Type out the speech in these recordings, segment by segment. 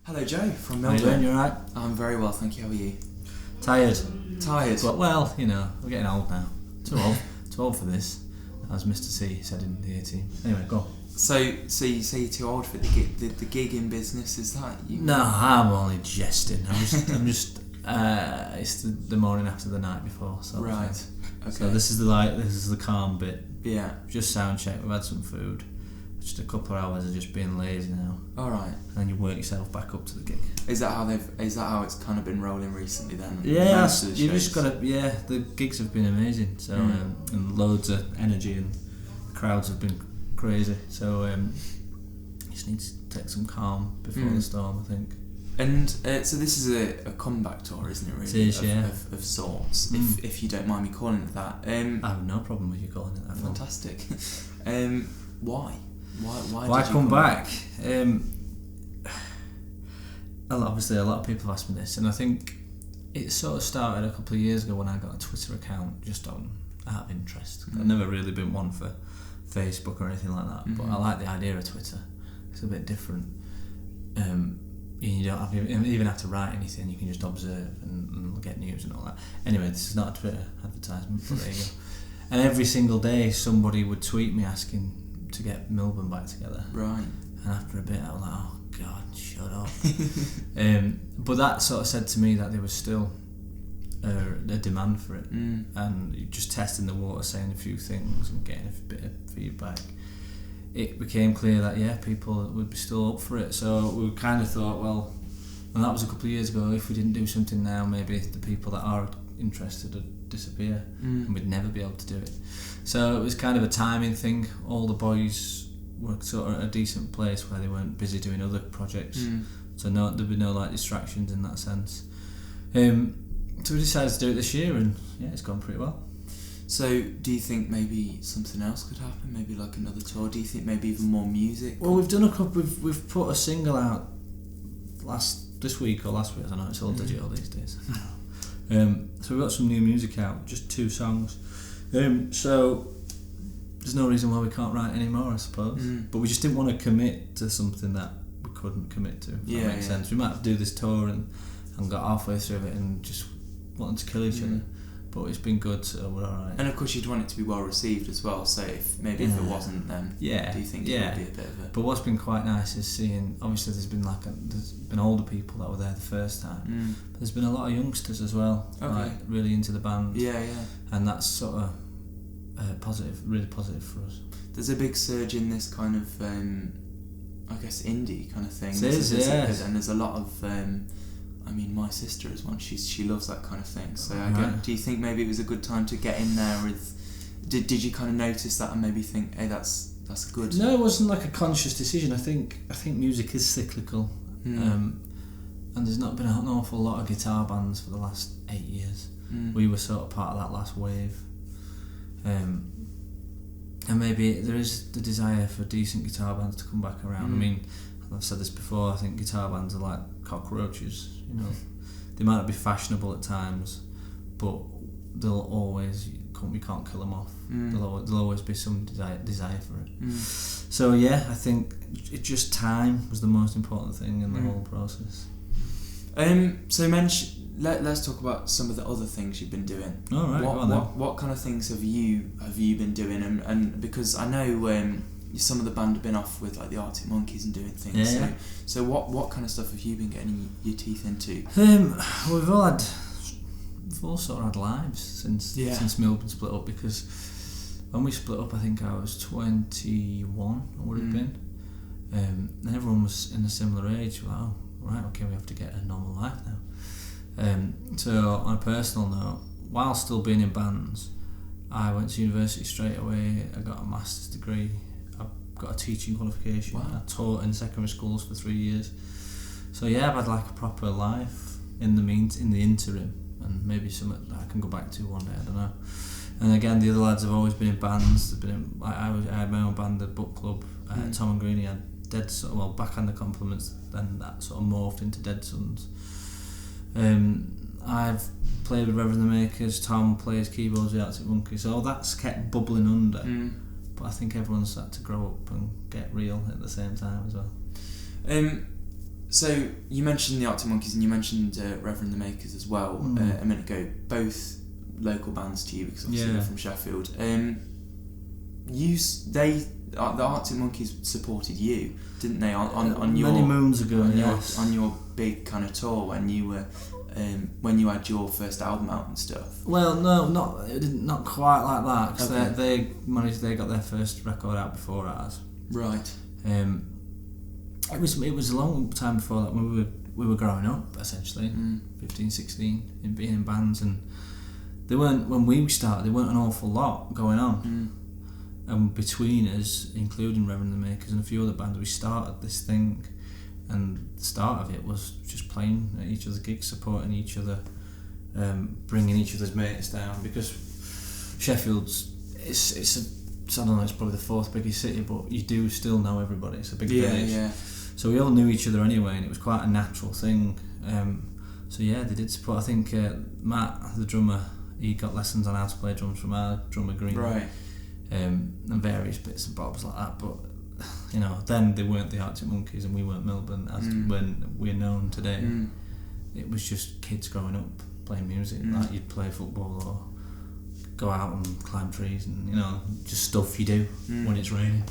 Hello, Joe from How you Milburn. doing? You alright? I'm very well, thank you. How are you? Tired. Tired? But, well, you know, we're getting old now. Too old for this, as Mr. C said in the A-Team. Anyway, go. So you say you're too old for the gig, the gig in business, is that you? No, I'm only jesting. I'm just it's the morning after the night before. So Right. Okay. So this is the calm bit. Yeah. Just sound check. We've had some food. Just a couple of hours of just being lazy now. All right. And then you work yourself back up to the gig. Is that how it's kind of been rolling recently then? Yeah, Most of the you shows? just gotta. Yeah, the gigs have been amazing. So and loads of energy, and the crowds have been crazy. So you just need to take some calm before the storm, I think. And so this is a comeback tour, isn't it? Really, It is, yeah. Of sorts. If you don't mind me calling it that. I have no problem with you calling it that. Fantastic. Why? Why Why did you come back? Obviously, a lot of people have asked me this, and I think it sort of started a couple of years ago when I got a Twitter account just out of interest. I've never really been one for Facebook or anything like that, but I like the idea of Twitter. It's a bit different. You don't even have to write anything. You can just observe and get news and all that. Anyway, this is not a Twitter advertisement, but there you go. And every single day, somebody would tweet me asking to get Milburn back together. Right. And after a bit, I was like, oh God, shut up. But that sort of said to me that there was still a demand for it, and just testing the water, saying a few things and getting a bit of feedback. It became clear that people would be still up for it. So we kind of thought, well, and that was a couple of years ago. If we didn't do something now, maybe the people that are interested would disappear, and we'd never be able to do it. So it was kind of a timing thing. All the boys were sort of at a decent place where they weren't busy doing other projects, so there'd be no distractions in that sense. So we decided to do it this year, and it's gone pretty well. So do you think maybe something else could happen? Maybe like another tour? Do you think maybe even more music? Well, we've done a couple. We've put a single out this week or last week. I don't know. It's all digital these days. So we've got some new music out, just 2 songs. So there's no reason why we can't write any more, I suppose. But we just didn't want to commit to something that we couldn't commit to. If that makes sense. We might have to do this tour and got halfway through it and just wanted to kill each other. But it's been good, so we're alright. And of course you'd want it to be well received as well, so if it wasn't, then do you think it would be a bit of it? But what's been quite nice is seeing, obviously there's been older people that were there the first time, but there's been a lot of youngsters as well, like really into the band. And that's sort of really positive for us. There's a big surge in this kind of, I guess, indie kind of thing. It is, yes. And there's a lot of... my sister is one. She loves that kind of thing. So do you think maybe it was a good time to get in there with? Did you kind of notice that and maybe think, hey, that's good? No, it wasn't like a conscious decision. I think music is cyclical, and there's not been an awful lot of guitar bands for the last 8 years. We were sort of part of that last wave, and maybe there is the desire for decent guitar bands to come back around. I mean, I've said this before. I think guitar bands are like cockroaches. They might not be fashionable at times, but they'll always we can't kill them off. There'll always be some desire for it. So I think it just time was the most important thing in the whole process. So let's talk about some of the other things you've been doing. All right. What kind of things have you been doing? And because I know some of the band have been off with like the Arctic Monkeys and doing things. So what kind of stuff have you been getting your teeth into? We've all sort of had lives since Milburn split up, because when we split up I think I was 21 I would have been, and everyone was in a similar age. Like, oh right, okay, we have to get a normal life now. So on a personal note, while still being in bands, I went to university straight away. I got a master's degree. Got a teaching qualification. I taught in secondary schools for 3 years. So I've had like a proper life in the interim, and maybe something that I can go back to one day. I don't know. And again, the other lads have always been in bands. They've been in, I had my own band, the Book Club. Tom and Greenie had Backhand the Compliments. Then that sort of morphed into Dead Sons. I've played with Reverend the Makers. Tom plays keyboards with Arctic Monkeys. So that's kept bubbling under. But I think everyone's had to grow up and get real at the same time as well. So you mentioned the Arctic Monkeys and you mentioned Reverend the Makers as well a minute ago. Both local bands to you because obviously they're from Sheffield. The Arctic Monkeys supported you, didn't they? On your many moons ago, on your big kind of tour when you were when you had your first album out and stuff. Well, no, not quite like that because they got their first record out before ours. Right. It was a long time before that when we were growing up, essentially, 15, 16, in being in bands, and when we started, there weren't an awful lot going on. And between us, including Reverend the Makers and a few other bands, we started this thing, and the start of it was just playing at each other's gigs, supporting each other, bringing each other's mates down, because Sheffield's I don't know, it's probably the fourth biggest city, but you do still know everybody. It's a big village. Yeah. So we all knew each other anyway, and it was quite a natural thing. So yeah, they did support. I think Matt, the drummer, he got lessons on how to play drums from our drummer Green. Right. And various bits and bobs like that. But you know, then they weren't the Arctic Monkeys and we weren't Milburn as when we're known today. It was just kids growing up playing music, like you'd play football or go out and climb trees, and you know, just stuff you do when it's raining.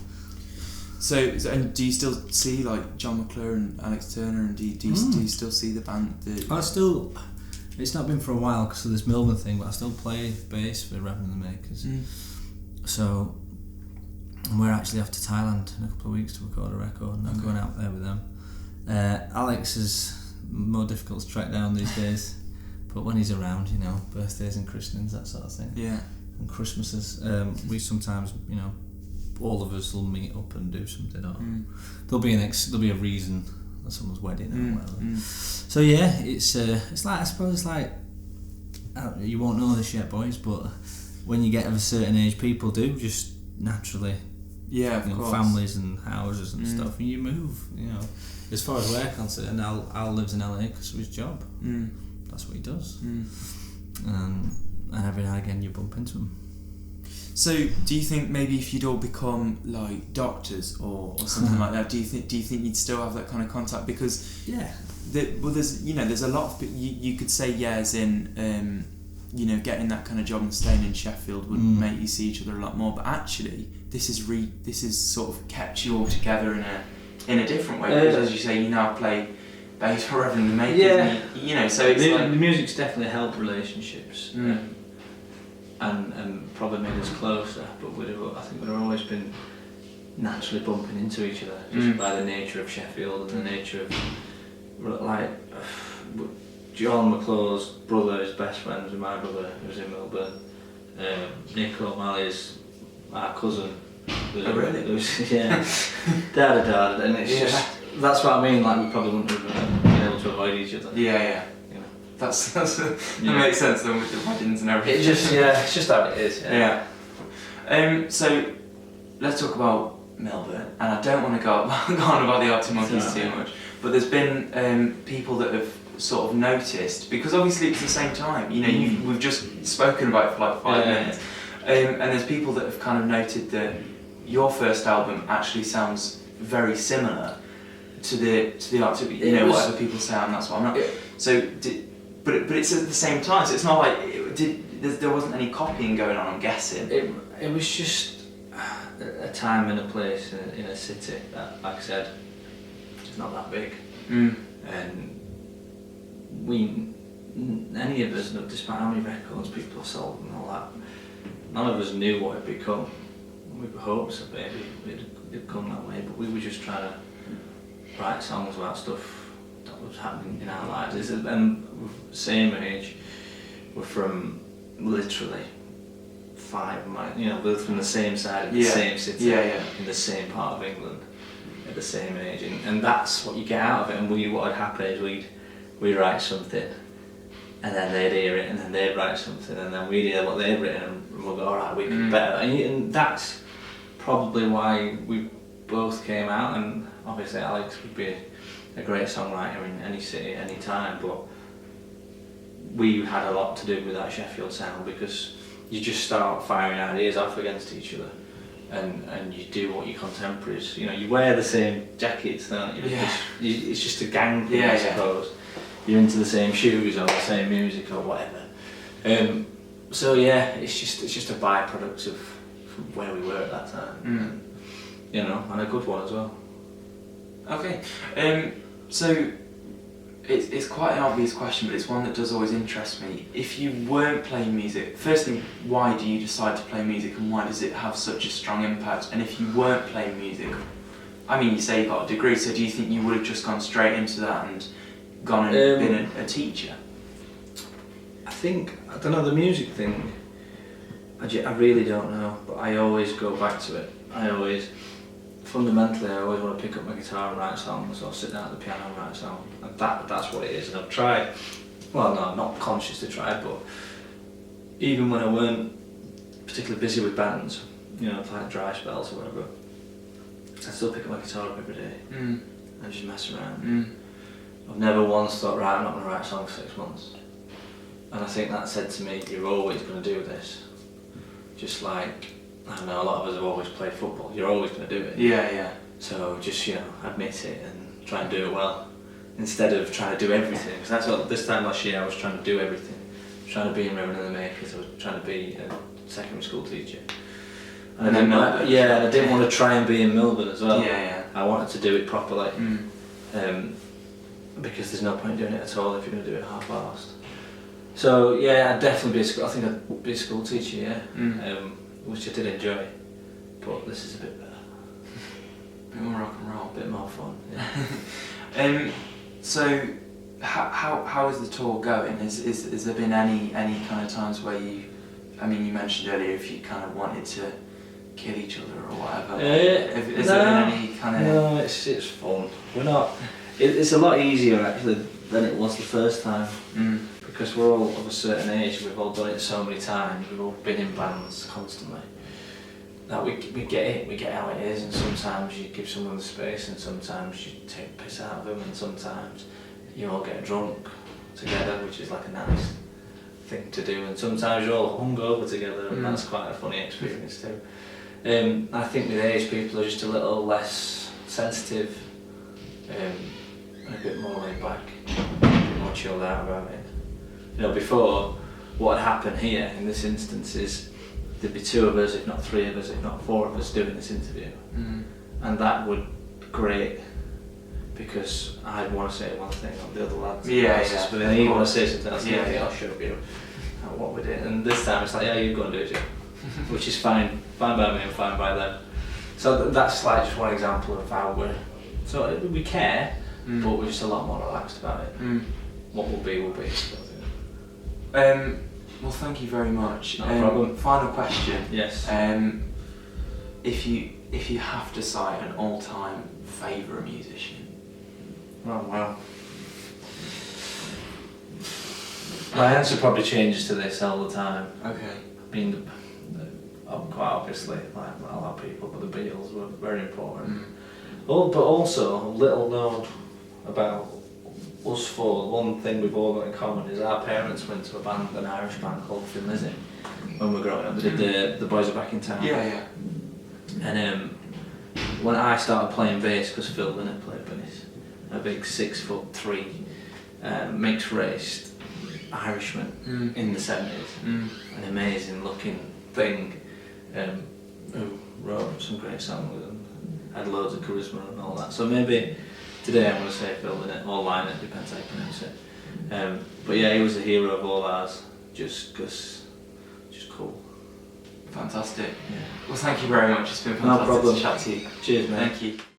So and do you still see like John McClure and Alex Turner, and do you still see the band? It's not been for a while because of this Milburn thing, but I still play bass for Reverend the Makers. So and we're actually off to Thailand in a couple of weeks to record a record, and I'm going out there with them. Alex is more difficult to track down these days. But when he's around, you know, birthdays and christenings, that sort of thing. Yeah. And Christmases, we sometimes, you know, all of us will meet up and do something. Or there'll be a reason, at someone's wedding or whatever. So yeah, it's like, I suppose it's like, you won't know this yet, boys, but when you get of a certain age, people do just naturally. Yeah, of course. Families and houses and stuff, and you move. You know, as far as we're concerned, Al lives in LA because of his job. That's what he does. And every now and again you bump into him. So do you think maybe if you'd all become like doctors or something like that, do you think you'd still have that kind of contact? Because there's a lot of you could say as in getting that kind of job and staying in Sheffield would make you see each other a lot more, but actually this is sort of kept you all together in a different way, because as you say, you now play bass for Reverend the Makers, so it's the music's definitely helped relationships and probably made us closer, but I think we've always been naturally bumping into each other just by the nature of Sheffield and the nature of like John McClure's brother is best friends with my brother who's in Milburn. Nick O'Malley is our cousin. Really? Dad, and it's just, that's what I mean, like we probably wouldn't have been able to avoid each other. Yeah. You know. That makes sense then with the weddings and everything. It's just how it is. Yeah. So let's talk about Milburn, and I don't want to go on about the Arctic Monkeys too much, but there's been people that have sort of noticed, because obviously it's the same time, we've just spoken about it for like 5 minutes, and there's people that have kind of noted that your first album actually sounds very similar to the Arctic, whatever people say, and that's what I'm not. So, but it's at the same time, so it's not like there wasn't any copying going on, I'm guessing. It was just a time and a place in a city that, like I said, it's not that big, and any of us, despite how many records people have sold and all that, none of us knew what it'd become. We hoped so maybe it'd come that way, but we were just trying to write songs about stuff that was happening in our lives. And we're the same age, we're from literally 5 miles, we're from the same side of the same city, in the same part of England, at the same age, and that's what you get out of it. And what would happen is we'd write something, and then they'd hear it, and then they'd write something, and then we'd hear what they'd written, and we'll go, alright, we can be better. And that's probably why we both came out, and obviously Alex would be a great songwriter in any city, any time, but we had a lot to do with that Sheffield sound, because you just start firing ideas off against each other, and you do what your contemporaries, you wear the same jackets, don't you? Yeah. It's just a gang thing, I suppose. You're into the same shoes or the same music or whatever. So yeah, it's just a byproduct of where we were at that time, and a good one as well. Okay, so it's quite an obvious question, but it's one that does always interest me. If you weren't playing music, firstly, why do you decide to play music, and why does it have such a strong impact? And if you weren't playing music, I mean, you say you got a degree, so do you think you would have just gone straight into that and gone and been a teacher? I don't know, the music thing, I really don't know, but I always go back to it. Fundamentally, I always want to pick up my guitar and write songs, or sit down at the piano and write a song, and that's what it is. And I've tried, well, no, I'm not consciously tried, but even when I weren't particularly busy with bands, like dry spells or whatever, I still pick up my guitar up every day and just mess around. I've never once thought, right, I'm not going to write a song for 6 months. And I think that said to me, you're always going to do this. Just like, I don't know, a lot of us have always played football, you're always going to do it. Yeah. So just, admit it and try and do it well, instead of trying to do everything. Because that's what, this time last year I was trying to do everything. I was trying to be in Reverend and the Makers, I was trying to be a secondary school teacher. And I didn't want to try and be in Milburn as well. Yeah. I wanted to do it properly. Because there's no point doing it at all if you're going to do it half-arsed. So yeah, I'd definitely be a school teacher, which I did enjoy, but this is a bit better. A bit more rock and roll. A bit more fun, yeah. So, how is the tour going? Is there been any kind of times where you mentioned earlier if you kind of wanted to kill each other or whatever? Has there been any kind of... No, it's fun. We're not... It's a lot easier actually than it was the first time. Because we're all of a certain age, we've all done it so many times, we've all been in bands constantly, that we get how it is, and sometimes you give someone the space, and sometimes you take the piss out of them, and sometimes you all get drunk together, which is like a nice thing to do, and sometimes you're all hungover together, and that's quite a funny experience too. I think with age, people are just a little less sensitive, and a bit more laid back, a bit more chilled out about it. Before, what had happened here in this instance is there'd be 2 of us, if not 3 of us, if not 4 of us doing this interview. And that would be great, because I'd want to say one thing on the other lads. But then he'd want to say something else, I'll show you what we did. And this time it's like, yeah, you go and do it, Joe. Which is fine by me and fine by them. So that's like just one example of how we care, but we're just a lot more relaxed about it. What will be, will be. Well, thank you very much. No problem. Final question. Yes. If you have to cite an all-time favourite musician. Oh wow. My answer probably changes to this all the time. Okay. I mean, quite obviously, like a lot of people, but the Beatles were very important. But also, little known about us four, one thing we've all got in common is our parents went to an Irish band called Thin Lizzy when we were growing up. They did the Boys Are Back in Town. Yeah. And when I started playing bass, because Phil Lynott played bass, a big 6'3", mixed-raced Irishman in the 70s, an amazing looking thing, who wrote some great songs and had loads of charisma and all that. So maybe today I'm going to say Phil Lynott, or Lynott, depends how you pronounce it. But yeah, he was a hero of all ours, just cool. Fantastic. Yeah. Well, thank you very much. It's been fantastic to chat to you. Cheers, mate. Thank you.